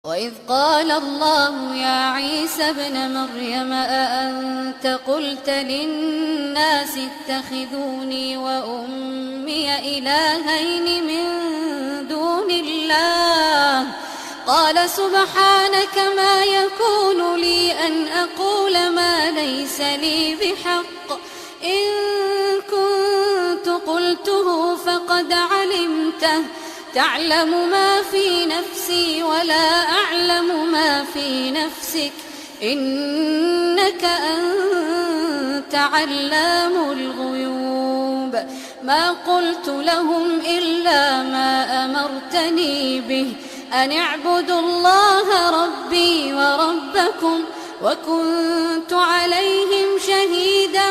وإذ قال الله يا عيسى ابن مريم أأنت قلت للناس اتخذوني وأمي إلهين من دون الله قال سبحانك ما يكون لي أن أقول ما ليس لي بحق إن كنت قلته فقد علمته تعلم ما في نفسي ولا أعلم ما في نفسك إنك أنت علام الغيوب ما قلت لهم إلا ما أمرتني به أن اعبدوا الله ربي وربكم وكنت عليهم شهيدا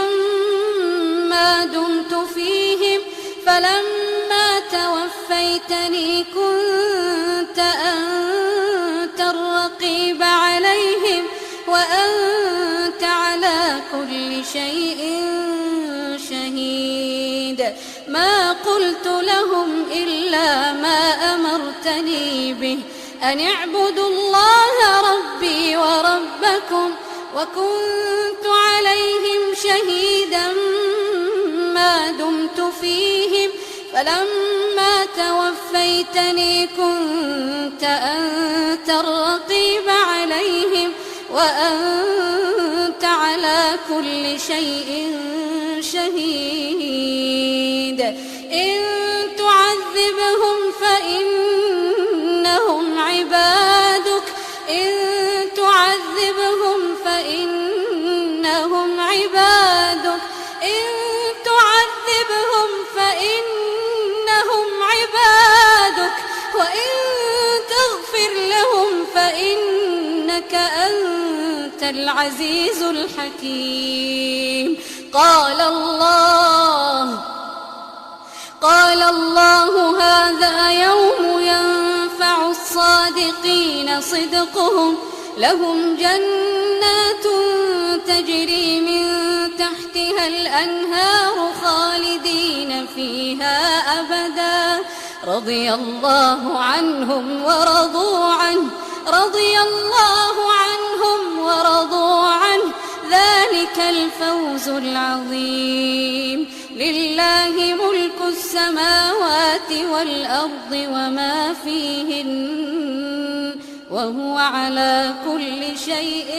ما دمت فيهم فلما توفيتني كنت أنت الرقيب عليهم وأنت على كل شيء شهيد ما قلت لهم إلا ما أمرتني به أن اعبدوا الله ربي وربكم وكنت عليهم شهيدا ما دمت فيهم فلما توفيتني كنت أنت الرقيب عليهم وأنت على كل شيء شهيد إن تعذبهم فإنهم عبادك إن تعذبهم فإنهم عبادك إن تعذبهم فإنهم عبادك وإن تغفر لهم فإنك أنت العزيز الحكيم قال الله هذا يوم ينفع الصادقين صدقهم لهم جنات تجري من تحتها الأنهار خالدين فيها أبدا رضي الله عنهم ورضوا عنه ذلك الفوز العظيم لله ملك السماوات والأرض وما فيهن وهو على كل شيء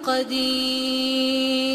قدير